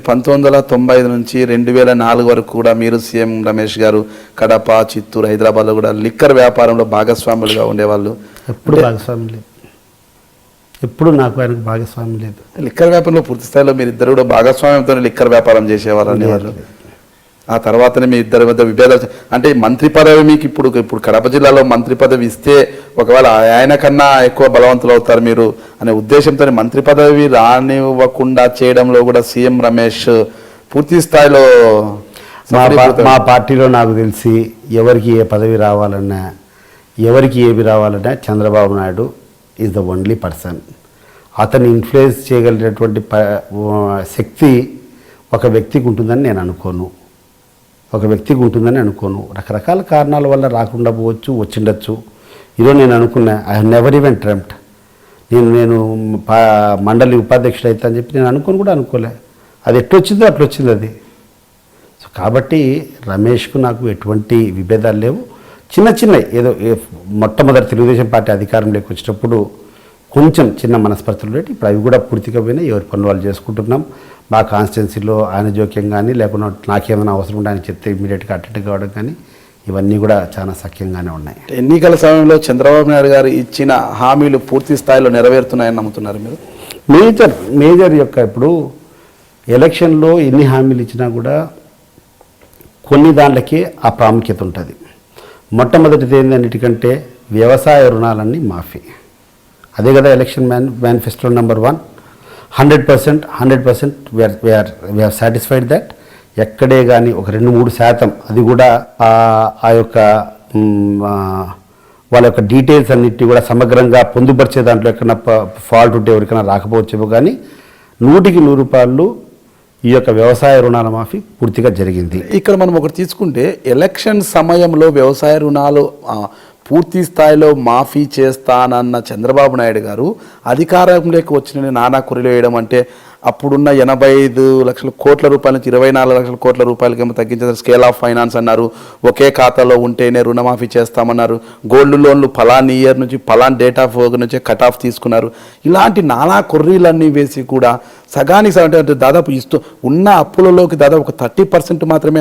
1995 నుంచి 2004 వరకు కూడా మీరు సీఎం రమేష్ గారు కడప, చిత్తూరు, హైదరాబాద్లో కూడా లిక్కర్ వ్యాపారంలో భాగస్వాములుగా ఉండేవాళ్ళు. ఎప్పుడు భాగస్వామి లేదు, ఎప్పుడు నాకు ఆయనకు భాగస్వామి లేదు. లిక్కర్ వ్యాపారంలో పూర్తి స్థాయిలో మీరు ఇద్దరు కూడా భాగస్వామ్యంతో లిక్కర్ వ్యాపారం చేసేవారు అనేవాళ్ళు. ఆ తర్వాతనే మీ ఇద్దరి మధ్య విభేదాలు, అంటే మంత్రి పదవి మీకు ఇప్పుడు కడప జిల్లాలో మంత్రి పదవి ఇస్తే ఒకవేళ ఆయన కన్నా ఎక్కువ బలవంతులు అవుతారు మీరు అనే ఉద్దేశంతో మంత్రి పదవి రానివ్వకుండా చేయడంలో కూడా సీఎం రమేష్ పూర్తి స్థాయిలో మా పార్టీలో నాకు తెలిసి ఎవరికి ఏ పదవి రావాలన్నా, ఎవరికి ఏమి రావాలన్నా Chandrababu Naidu is the only person. అతన్ని ఇన్ఫ్లుయెన్స్ చేయగలిగినటువంటి శక్తి ఒక వ్యక్తికి ఉంటుందని నేను అనుకోను. రకరకాల కారణాల వల్ల రాకుండా పోవచ్చు, వచ్చిండొచ్చు. ఈరోజు నేను అనుకున్నా, I have never even dreamed నేను మండలి ఉపాధ్యక్షుడు అవుతా అని చెప్పి నేను అనుకోలే. అది ఎట్లొచ్చిందో అట్లొచ్చింది అది. సో కాబట్టి రమేష్కు నాకు ఎటువంటి విభేదాలు లేవు. చిన్న ఏదో మొట్టమొదటి తెలుగుదేశం పార్టీ అధికారంలోకి వచ్చినప్పుడు కొంచెం చిన్న మనస్పర్ధలు ఉండేవి. ఇప్పుడు అవి కూడా పూర్తిగా పోయినాయి. ఎవరి పనులు వాళ్ళు చేసుకుంటున్నాం. మా కాన్స్టిట్యున్సీలో ఆయన జోక్యం కానీ, లేకుండా నాకేమైనా అవసరం ఉంటే ఆయన చెప్తే ఇమీడియట్గా అటెండ్ కావడం కానీ, ఇవన్నీ కూడా చాలా సఖ్యంగానే ఉన్నాయి. ఎన్నికల సమయంలో చంద్రబాబు నాయుడు గారు ఇచ్చిన హామీలు పూర్తి స్థాయిలో నెరవేరుతున్నాయని నమ్ముతున్నారు మీరు? మేజర్ యొక్క ఇప్పుడు ఎలక్షన్లో ఎన్ని హామీలు ఇచ్చినా కూడా కొన్ని దాంట్లకే ఆ ప్రాముఖ్యత ఉంటుంది. మొట్టమొదటిది ఏంటన్నిటికంటే వ్యవసాయ రుణాలన్నీ మాఫీ. అదే కదా election manifesto number 1. 100% we have satisfied that. ఎక్కడే కానీ ఒక 2-3% అది కూడా ఆ యొక్క వాళ్ళ యొక్క డీటెయిల్స్ అన్నింటినీ కూడా సమగ్రంగా పొందుపరిచే దాంట్లో ఎక్కడన్నా ఫాల్ట్ ఉంటే ఎవరికైనా రాకపోవచ్చేమో కానీ 100% ఈ యొక్క వ్యవసాయ రుణాల మాఫీ పూర్తిగా జరిగింది. ఇక్కడ మనం ఒకటి తీసుకుంటే ఎలక్షన్ సమయంలో వ్యవసాయ రుణాలు పూర్తి స్థాయిలో మాఫీ చేస్తానన్న చంద్రబాబు నాయుడు గారు అధికారంలోకి వచ్చిన నానా కురిలు వేయడం అంటే అప్పుడున్న 85 లక్షల కోట్ల రూపాయల నుంచి 24 లక్షల కోట్ల రూపాయలకేమో తగ్గించారు. స్కేల్ ఆఫ్ ఫైనాన్స్ అన్నారు. ఒకే ఖాతాలో ఉంటేనే రుణమాఫీ చేస్తామన్నారు. గోల్డ్ లోన్లు ఫలాన్ ఇయర్ నుంచి ఫలాన్ డేట్ ఆఫ్ నుంచి కట్ ఆఫ్ తీసుకున్నారు. ఇలాంటి నానా కొర్రీలన్నీ వేసి కూడా సగానికి అంటే దాదాపు ఉన్న అప్పులలోకి దాదాపు ఒక 30% మాత్రమే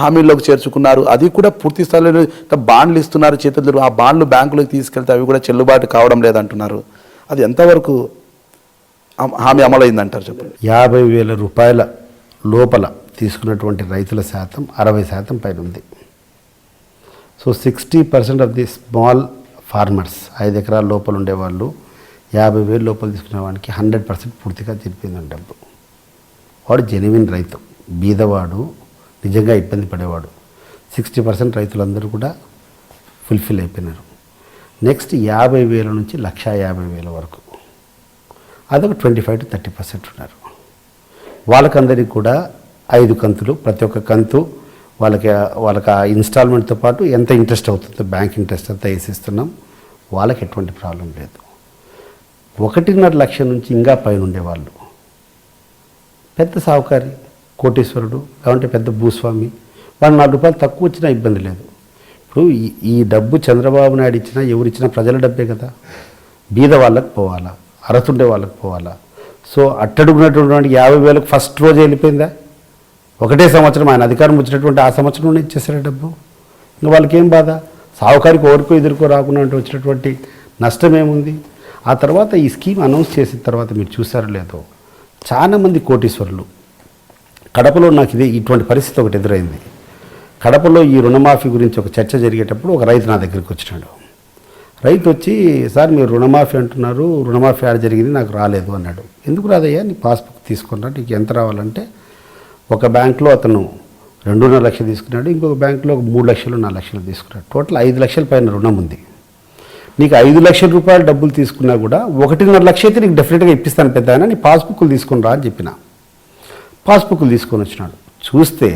హామీల్లోకి చేర్చుకున్నారు. అది కూడా పూర్తి స్థాయిలో బాండ్లు ఇస్తున్నారు చేతులు. ఆ బాండ్లు బ్యాంకులోకి తీసుకెళ్తే అవి కూడా చెల్లుబాటు కావడం లేదంటున్నారు. అది ఎంతవరకు హామీ అమలైందంటారు చెప్పండి? 50,000 రూపాయల లోపల తీసుకున్నటువంటి రైతుల శాతం 60% పైన ఉంది. So 60% of the small farmers, 5 ఎకరాల లోపల ఉండేవాళ్ళు 50,000 లోపల తీసుకునే వాడికి 100% పూర్తిగా జరిపిందండి డబ్బు. వాడు జెన్యున్ రైతు, బీదవాడు, నిజంగా ఇబ్బంది పడేవాడు. 60% రైతులందరూ కూడా ఫుల్ఫిల్ అయిపోయినారు. నెక్స్ట్ 50,000 నుంచి 1,50,000 వరకు అదొక 25 to 30% ఉన్నారు. వాళ్ళకందరికీ కూడా 5 కంతులు, ప్రతి ఒక్క కంతు వాళ్ళకి ఆ ఇన్స్టాల్మెంట్తో పాటు ఎంత ఇంట్రెస్ట్ అవుతుందో బ్యాంక్ ఇంట్రెస్ట్ అంతా వేసిస్తున్నాం. వాళ్ళకి ఎటువంటి ప్రాబ్లం లేదు. 1.5 లక్షల నుంచి ఇంకా పైన ఉండేవాళ్ళు, పెద్ద సావుకారి, కోటీశ్వరుడు, లేదంటే పెద్ద భూస్వామి, వాళ్ళు 4 రూపాయలు తక్కువ వచ్చినా ఇబ్బంది లేదు. ఇప్పుడు ఈ డబ్బు చంద్రబాబు నాయుడు ఇచ్చినా ఎవరు ఇచ్చినా ప్రజల డబ్బే కదా. బీద వాళ్ళకి పోవాలా, అరతుండే వాళ్ళకి పోవాలా. సో అట్టడుగున్నటువంటి 50,000 ఫస్ట్ రోజు వెళ్ళిపోయిందా? ఒకటే సంవత్సరం ఆయన అధికారం వచ్చినటువంటి ఆ సంవత్సరంలోనే ఇచ్చేసారు డబ్బు. ఇంకా వాళ్ళకి ఏం బాధ? సావుకారికి ఎవరికో ఎదుర్కో రాకుండా వచ్చినటువంటి నష్టం ఏముంది? ఆ తర్వాత ఈ స్కీమ్ అనౌన్స్ చేసిన తర్వాత మీరు చూసారో లేదో, చాలామంది కోటీశ్వరులు కడపలో నాకు ఇటువంటి పరిస్థితి ఒకటి ఎదురైంది. కడపలో ఈ రుణమాఫీ గురించి ఒక చర్చ జరిగేటప్పుడు ఒక రైతు నా దగ్గరికి వచ్చినాడు. రైతు వచ్చి, సార్ మీరు రుణమాఫీ అంటున్నారు, రుణమాఫీ ఆడ జరిగింది, నాకు రాలేదు అన్నాడు. ఎందుకు రాదయ్యా, నీ పాస్బుక్ తీసుకున్నా, నీకు ఎంత రావాలంటే, ఒక బ్యాంకులో అతను 2.5 లక్షలు తీసుకున్నాడు, ఇంకొక బ్యాంకులో 3 లక్షలు 4 లక్షలు తీసుకున్నాడు. టోటల్ 5 లక్షల పైన రుణం ఉంది. నీకు 5 లక్షల రూపాయలు డబ్బులు తీసుకున్నా కూడా 1.5 లక్ష అయితే నీకు డెఫినెట్గా ఇప్పిస్తాను పెద్ద ఆయన, నీ పాస్బుక్లు తీసుకుని రా అని చెప్పిన. పాస్బుక్లు తీసుకొని వచ్చినాడు. చూస్తే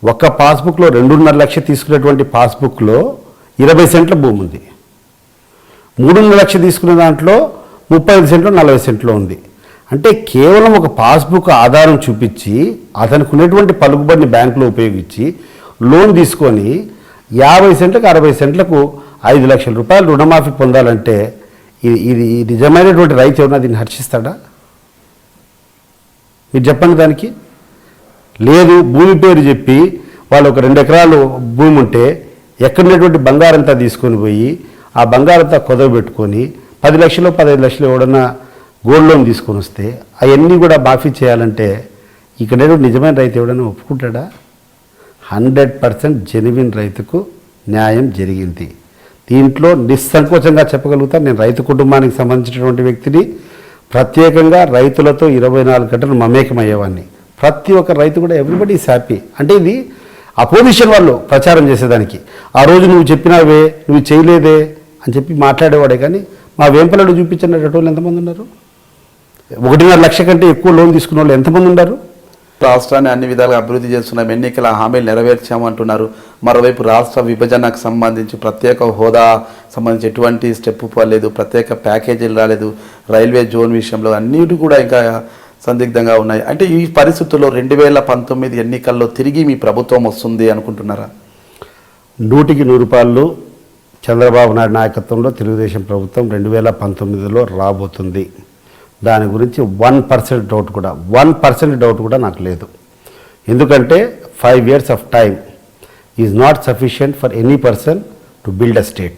ఒక పాస్బుక్లో 2.5 లక్షలు తీసుకున్నటువంటి పాస్బుక్లో 20 సెంట్ల భూమి ఉంది. 3.5 లక్షలు తీసుకున్న దాంట్లో 35 సెంట్లు 40 సెంట్లు ఉంది. అంటే కేవలం ఒక పాస్బుక్ ఆధారం చూపించి అతనికి ఉన్నటువంటి పలుకుబడిని బ్యాంకులో ఉపయోగించి లోన్ తీసుకొని 50 సెంట్లకు 60 సెంట్లకు 5 లక్షల రూపాయలు రుణమాఫీ పొందాలంటే ఇది నిజమైనటువంటి రైతు ఎవరన్నా దీన్ని హర్షిస్తాడా? మీరు చెప్పండి దానికి. లేదు, భూమి పేరు చెప్పి వాళ్ళు ఒక 2 ఎకరాలు భూమి ఉంటే ఎక్కడున్నటువంటి బంగారంతా తీసుకొని పోయి ఆ బంగారంతా కుదవబెట్టుకొని 10 లక్షలు 15 లక్షలు ఎవడన్నా గోల్డ్ లోన్ తీసుకొని వస్తే అవన్నీ కూడా మాఫీ చేయాలంటే ఇక్కడ నిజమైన రైతు ఎవడన్నా ఒప్పుకుంటాడా? 100% జెన్యున్ రైతుకు న్యాయం జరిగింది. దీంట్లో నిస్సంకోచంగా చెప్పగలుగుతాను, నేను రైతు కుటుంబానికి సంబంధించినటువంటి వ్యక్తిని. ప్రత్యేకంగా రైతులతో 24 గంటలు మమేకమయ్యేవాడిని. ప్రతి ఒక్క రైతు కూడా ఎవ్రీబడి ఈస్ హ్యాపీ. అంటే ఇది అపోజిషన్ వాళ్ళు ప్రచారం చేసేదానికి, ఆ రోజు నువ్వు చెప్పినావే, నువ్వు చేయలేదే అని చెప్పి మాట్లాడేవాడే. కానీ మా వేంపలలో చూపించిన వాళ్ళు ఎంతమంది ఉన్నారు? 1.5 లక్ష కంటే ఎక్కువ లోన్ తీసుకున్న వాళ్ళు ఎంతమంది ఉన్నారు? రాష్ట్రాన్ని అన్ని విధాలుగా అభివృద్ధి చేస్తున్నాం, ఎన్నికల హామీలు నెరవేర్చామంటున్నారు. మరోవైపు రాష్ట్ర విభజనకు సంబంధించి ప్రత్యేక హోదా సంబంధించి ఎటువంటి స్టెప్ పోలేదు, ప్రత్యేక ప్యాకేజీలు రాలేదు, రైల్వే జోన్ విషయంలో అన్నిటి కూడా ఇంకా సందిగ్ధంగా ఉన్నాయి. అంటే ఈ పరిస్థితుల్లో 2019 ఎన్నికల్లో తిరిగి మీ ప్రభుత్వం వస్తుంది అనుకుంటున్నారా? 100% చంద్రబాబు నాయుడు నాయకత్వంలో తెలుగుదేశం ప్రభుత్వం 2019లో రాబోతుంది. దాని గురించి 1% డౌట్ కూడా నాకు లేదు. ఎందుకంటే 5 years of time is not sufficient for any person to build a state.